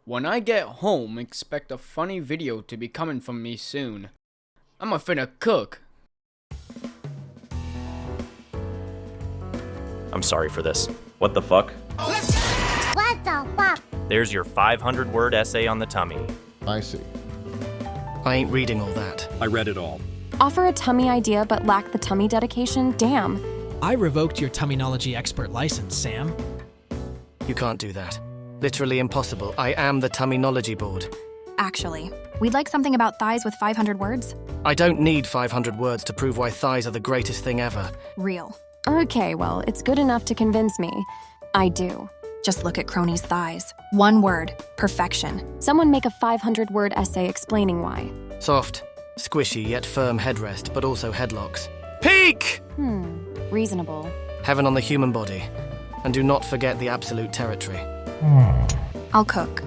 When I get home, expect a funny video to be coming from me soon. I'm a finna cook. I'm sorry for this. What the fuck? What the fuck? There's your 500-word essay on the tummy. I see. I ain't reading all that. I read it all. Offer a tummy idea but lack the tummy dedication? Damn. I revoked your Tummynology expert license, Sam. You can't do that. Literally impossible. I am the Tummynology board. Actually, we'd like something about thighs with 500 words. I don't need 500 words to prove why thighs are the greatest thing ever. Real. Okay, well, it's good enough to convince me. I do. Just look at Kronei's thighs. One word. Perfection. Someone make a 500-word essay explaining why. Soft, squishy yet firm headrest, but also headlocks. Peak! Reasonable. Heaven on the human body. And do not forget the absolute territory. I'll cook.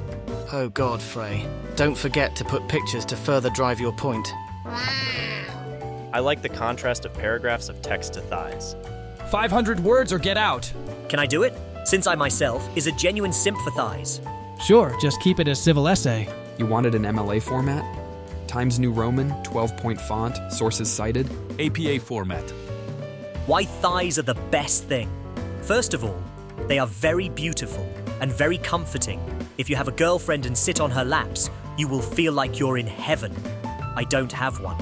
Oh God, Frey. Don't forget to put pictures to further drive your point. I like the contrast of paragraphs of text to thighs. 500 words or get out. Can I do it? Since I myself is a genuine simp for thighs. Sure, just keep it as civil essay. You wanted an MLA format? Times New Roman, 12-point font, sources cited? APA format. Why thighs are the best thing. First of all, they are very beautiful and very comforting. If you have a girlfriend and sit on her laps, you will feel like you're in heaven. I don't have one.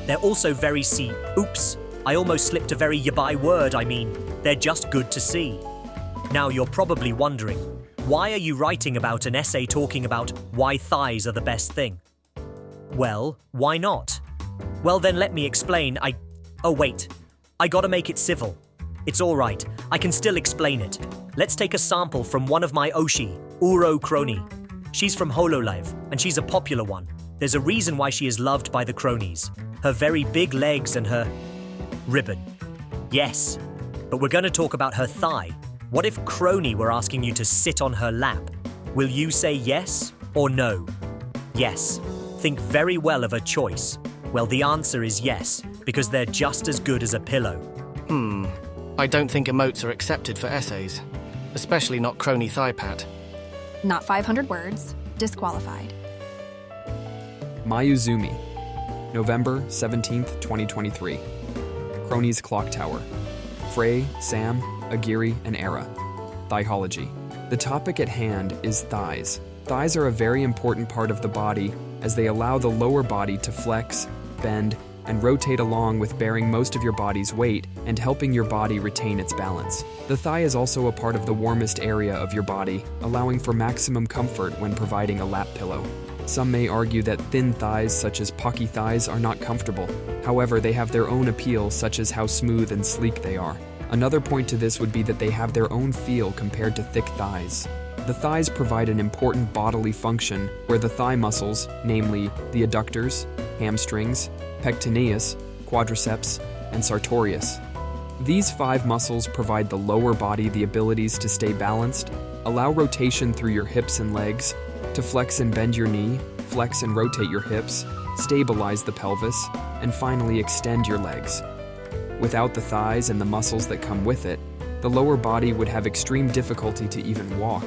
They're also very oops, I almost slipped a very yabai word. I mean, they're just good to see. Now you're probably wondering, why are you writing about an essay talking about why thighs are the best thing? Well, why not? Well then let me explain. Oh wait, I gotta make it civil. It's alright, I can still explain it. Let's take a sample from one of my Oshi, Ouro Kronii. She's from Hololive, and she's a popular one. There's a reason why she is loved by the Kronies. Her very big legs and her ribbon. Yes, but we're gonna talk about her thigh. What if Kronii were asking you to sit on her lap? Will you say yes or no? Yes. Think very well of a choice. Well, the answer is yes, because they're just as good as a pillow. I don't think emotes are accepted for essays. Especially not Kronii thigh pat. Not 500 words. Disqualified. Mayuzumi, November 17th, 2023. Kronii's Clock Tower. Frey, Sam, Agiri, and Era. Thigology. The topic at hand is thighs. Thighs are a very important part of the body as they allow the lower body to flex, bend, and rotate along with bearing most of your body's weight and helping your body retain its balance. The thigh is also a part of the warmest area of your body, allowing for maximum comfort when providing a lap pillow. Some may argue that thin thighs such as pucky thighs are not comfortable. However, they have their own appeal, such as how smooth and sleek they are. Another point to this would be that they have their own feel compared to thick thighs. The thighs provide an important bodily function where the thigh muscles, namely the adductors, hamstrings, pectineus, quadriceps, and sartorius. These 5 muscles provide the lower body the abilities to stay balanced, allow rotation through your hips and legs, to flex and bend your knee, flex and rotate your hips, stabilize the pelvis, and finally extend your legs. Without the thighs and the muscles that come with it, the lower body would have extreme difficulty to even walk,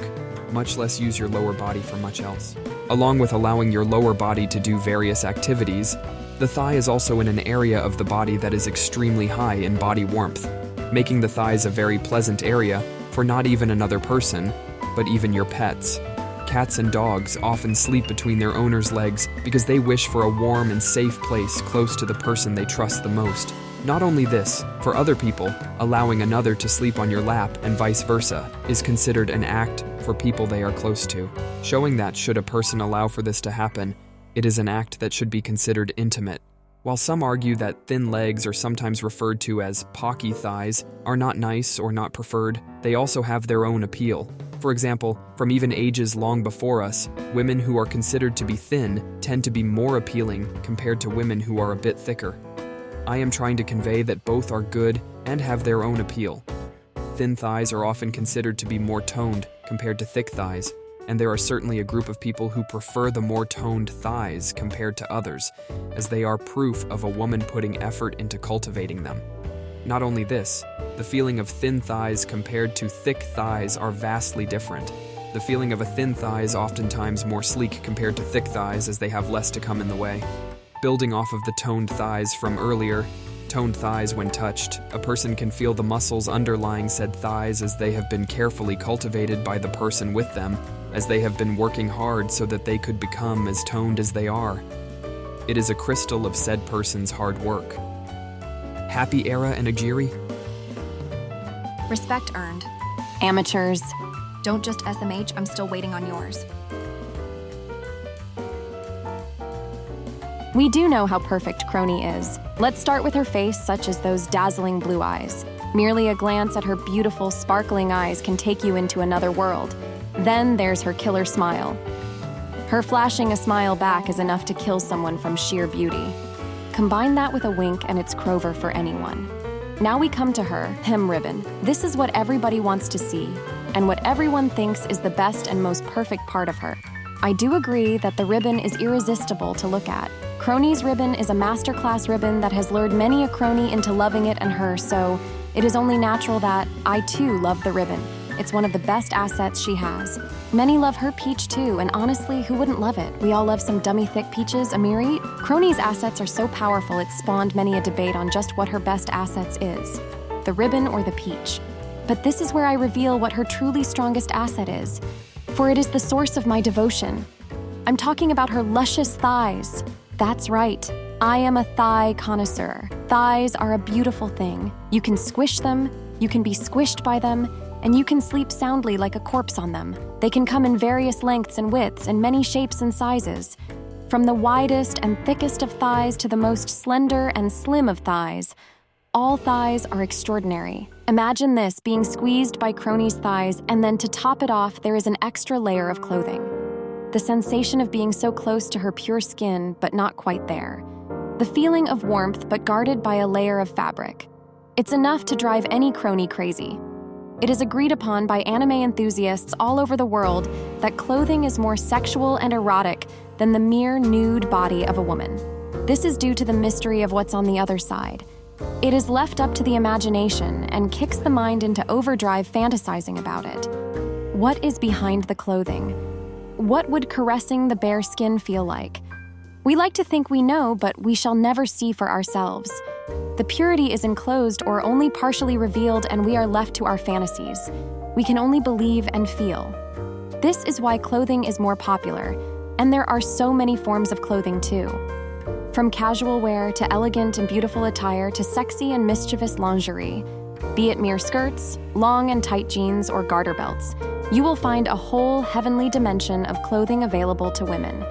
much less use your lower body for much else. Along with allowing your lower body to do various activities, the thigh is also in an area of the body that is extremely high in body warmth, making the thighs a very pleasant area for not even another person, but even your pets. Cats and dogs often sleep between their owner's legs because they wish for a warm and safe place close to the person they trust the most. Not only this, for other people, allowing another to sleep on your lap and vice versa is considered an act for people they are close to, showing that should a person allow for this to happen, it is an act that should be considered intimate. While some argue that thin legs are sometimes referred to as pocky thighs are not nice or not preferred, they also have their own appeal. For example, from even ages long before us, women who are considered to be thin tend to be more appealing compared to women who are a bit thicker. I am trying to convey that both are good and have their own appeal. Thin thighs are often considered to be more toned compared to thick thighs, and there are certainly a group of people who prefer the more toned thighs compared to others, as they are proof of a woman putting effort into cultivating them. Not only this, the feeling of thin thighs compared to thick thighs are vastly different. The feeling of a thin thigh is oftentimes more sleek compared to thick thighs as they have less to come in the way. Building off of the toned thighs from earlier, toned thighs when touched, a person can feel the muscles underlying said thighs as they have been carefully cultivated by the person with them, as they have been working hard so that they could become as toned as they are. It is a crystal of said person's hard work. Happy Era and Agiri? Respect earned. Amateurs. Don't just SMH, I'm still waiting on yours. We do know how perfect Kronii is. Let's start with her face, such as those dazzling blue eyes. Merely a glance at her beautiful, sparkling eyes can take you into another world. Then there's her killer smile. Her flashing a smile back is enough to kill someone from sheer beauty. Combine that with a wink and it's Crover for anyone. Now we come to her, hem ribbon. This is what everybody wants to see, and what everyone thinks is the best and most perfect part of her. I do agree that the ribbon is irresistible to look at. Kronii's ribbon is a masterclass ribbon that has lured many a Kronii into loving it and her, so it is only natural that I too love the ribbon. It's one of the best assets she has. Many love her peach too, and honestly, who wouldn't love it? We all love some dummy thick peaches, Amiri. Kronii's assets are so powerful it spawned many a debate on just what her best assets is, the ribbon or the peach. But this is where I reveal what her truly strongest asset is, for it is the source of my devotion. I'm talking about her luscious thighs. That's right, I am a thigh connoisseur. Thighs are a beautiful thing. You can squish them, you can be squished by them, and you can sleep soundly like a corpse on them. They can come in various lengths and widths and many shapes and sizes. From the widest and thickest of thighs to the most slender and slim of thighs, all thighs are extraordinary. Imagine this, being squeezed by Kronii's thighs, and then to top it off, there is an extra layer of clothing. The sensation of being so close to her pure skin, but not quite there. The feeling of warmth, but guarded by a layer of fabric. It's enough to drive any Kronii crazy. It is agreed upon by anime enthusiasts all over the world that clothing is more sexual and erotic than the mere nude body of a woman. This is due to the mystery of what's on the other side. It is left up to the imagination and kicks the mind into overdrive fantasizing about it. What is behind the clothing? What would caressing the bare skin feel like? We like to think we know, but we shall never see for ourselves. The purity is enclosed or only partially revealed, and we are left to our fantasies. We can only believe and feel. This is why clothing is more popular, and there are so many forms of clothing too. From casual wear to elegant and beautiful attire to sexy and mischievous lingerie, be it mere skirts, long and tight jeans, or garter belts, you will find a whole heavenly dimension of clothing available to women.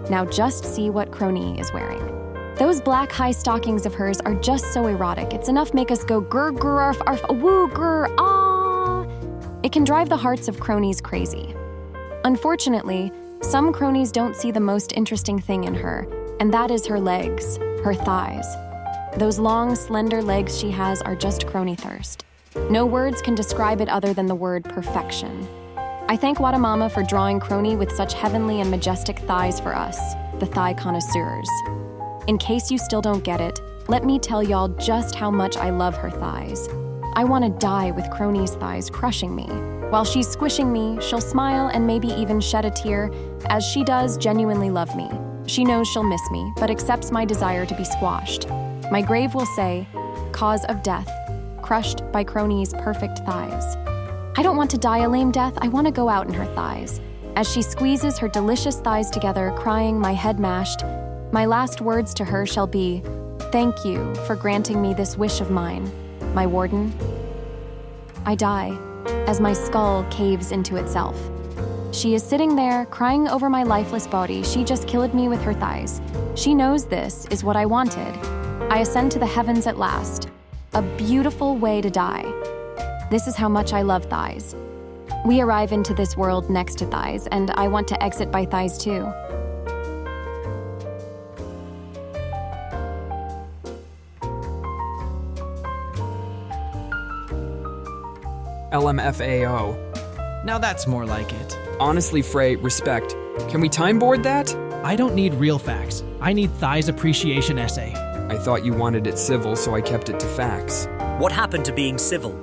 Now just see what Kronii is wearing. Those black high stockings of hers are just so erotic. It's enough make us go grr grr arf arf woo grr ah. It can drive the hearts of Kroniis crazy. Unfortunately, some Kroniis don't see the most interesting thing in her, and that is her legs, her thighs. Those long, slender legs she has are just Kronii thirst. No words can describe it other than the word perfection. I thank Watamama for drawing Kronii with such heavenly and majestic thighs for us, the thigh connoisseurs. In case you still don't get it, let me tell y'all just how much I love her thighs. I want to die with Kronii's thighs crushing me. While she's squishing me, she'll smile and maybe even shed a tear, as she does genuinely love me. She knows she'll miss me, but accepts my desire to be squashed. My grave will say, cause of death, crushed by Kronii's perfect thighs. I don't want to die a lame death, I want to go out in her thighs. As she squeezes her delicious thighs together, crying, my head mashed, my last words to her shall be, thank you for granting me this wish of mine, my warden. I die, as my skull caves into itself. She is sitting there, crying over my lifeless body. She just killed me with her thighs. She knows this is what I wanted. I ascend to the heavens at last. A beautiful way to die. This is how much I love thighs. We arrive into this world next to thighs, and I want to exit by thighs too. LMFAO. Now that's more like it. Honestly, Frey, respect. Can we time board that? I don't need real facts. I need thighs appreciation essay. I thought you wanted it civil, so I kept it to facts. What happened to being civil?